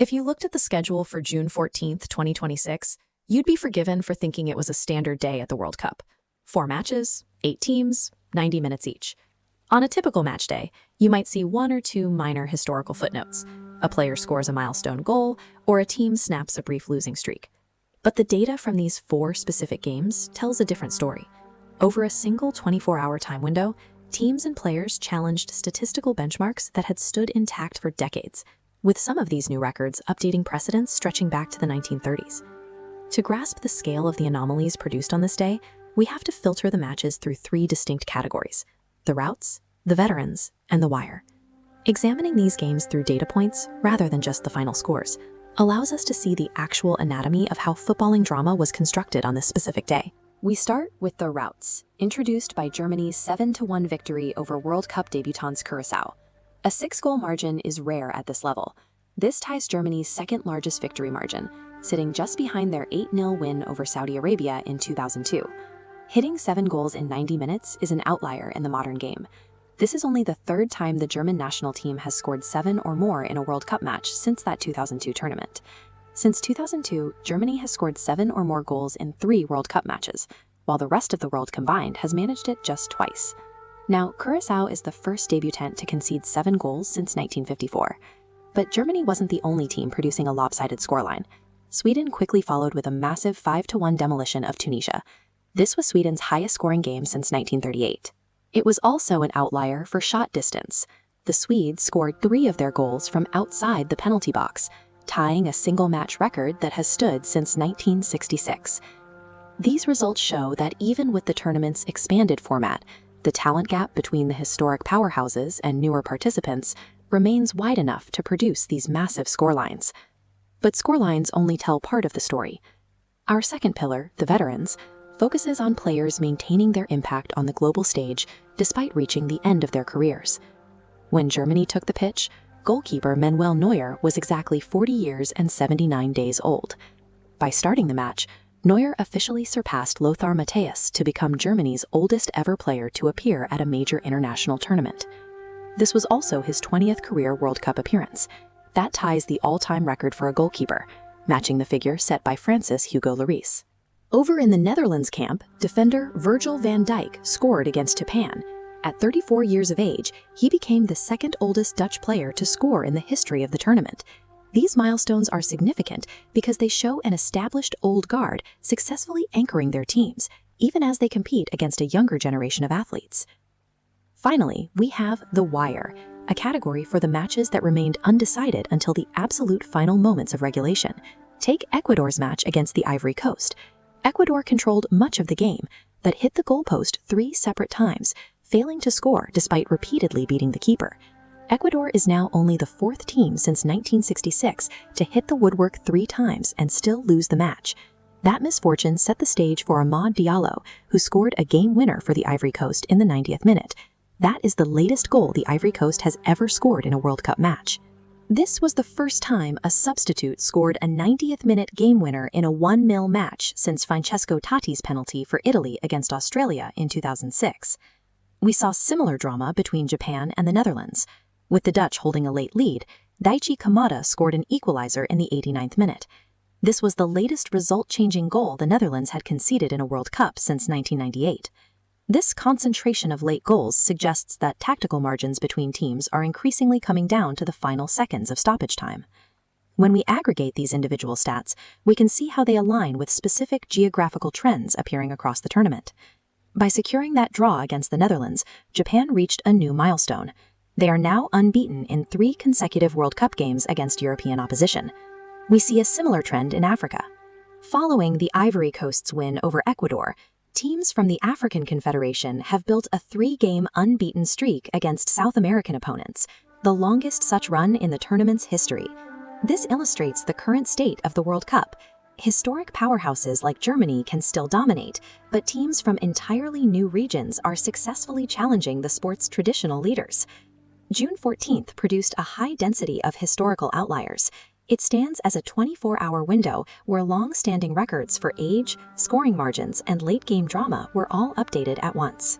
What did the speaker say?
If you looked at the schedule for June 14th, 2026, you'd be forgiven for thinking it was a standard day at the World Cup. 4 matches, 8 teams, 90 minutes each. On a typical match day, you might see 1 or 2 minor historical footnotes. A player scores a milestone goal, or a team snaps a brief losing streak. But the data from these 4 specific games tells a different story. Over a single 24-hour time window, teams and players challenged statistical benchmarks that had stood intact for decades, with some of these new records updating precedents stretching back to the 1930s. To grasp the scale of the anomalies produced on this day, we have to filter the matches through 3 distinct categories: the routes, the veterans, and the wire. Examining these games through data points, rather than just the final scores, allows us to see the actual anatomy of how footballing drama was constructed on this specific day. We start with the routes, introduced by Germany's 7-1 victory over World Cup debutants Curaçao. A 6-goal margin is rare at this level. This ties Germany's second-largest victory margin, sitting just behind their 8-0 win over Saudi Arabia in 2002. Hitting 7 goals in 90 minutes is an outlier in the modern game. This is only the 3rd time the German national team has scored 7 or more in a World Cup match since that 2002 tournament. Since 2002, Germany has scored 7 or more goals in 3 World Cup matches, while the rest of the world combined has managed it just twice. Now, Curaçao is the first debutant to concede 7 goals since 1954. But Germany wasn't the only team producing a lopsided scoreline. Sweden quickly followed with a massive 5-1 demolition of Tunisia. This was Sweden's highest-scoring game since 1938. It was also an outlier for shot distance. The Swedes scored 3 of their goals from outside the penalty box, tying a single-match record that has stood since 1966. These results show that even with the tournament's expanded format, the talent gap between the historic powerhouses and newer participants remains wide enough to produce these massive scorelines. But scorelines only tell part of the story. Our second pillar, the veterans, focuses on players maintaining their impact on the global stage despite reaching the end of their careers. When Germany took the pitch, goalkeeper Manuel Neuer was exactly 40 years and 79 days old. By starting the match, Neuer officially surpassed Lothar Matthäus to become Germany's oldest ever player to appear at a major international tournament. This was also his 20th career World Cup appearance. That ties the all-time record for a goalkeeper, matching the figure set by Francis Hugo Lloris. Over in the Netherlands camp, defender Virgil van Dijk scored against Japan. At 34 years of age, he became the 2nd oldest Dutch player to score in the history of the tournament. These milestones are significant because they show an established old guard successfully anchoring their teams, even as they compete against a younger generation of athletes. Finally, we have the wire, a category for the matches that remained undecided until the absolute final moments of regulation. Take Ecuador's match against the Ivory Coast. Ecuador controlled much of the game, but hit the goalpost 3 separate times, failing to score despite repeatedly beating the keeper. Ecuador is now only the 4th team since 1966 to hit the woodwork 3 times and still lose the match. That misfortune set the stage for Amad Diallo, who scored a game winner for the Ivory Coast in the 90th minute. That is the latest goal the Ivory Coast has ever scored in a World Cup match. This was the first time a substitute scored a 90th-minute game winner in a 1-0 match since Francesco Totti's penalty for Italy against Australia in 2006. We saw similar drama between Japan and the Netherlands. With the Dutch holding a late lead, Daichi Kamada scored an equalizer in the 89th minute. This was the latest result-changing goal the Netherlands had conceded in a World Cup since 1998. This concentration of late goals suggests that tactical margins between teams are increasingly coming down to the final seconds of stoppage time. When we aggregate these individual stats, we can see how they align with specific geographical trends appearing across the tournament. By securing that draw against the Netherlands, Japan reached a new milestone. They are now unbeaten in 3 consecutive World Cup games against European opposition. We see a similar trend in Africa. Following the Ivory Coast's win over Ecuador, teams from the African Confederation have built a 3-game unbeaten streak against South American opponents, the longest such run in the tournament's history. This illustrates the current state of the World Cup. Historic powerhouses like Germany can still dominate, but teams from entirely new regions are successfully challenging the sport's traditional leaders. June 14th produced a high density of historical outliers. It stands as a 24-hour window where long-standing records for age, scoring margins, and late-game drama were all updated at once.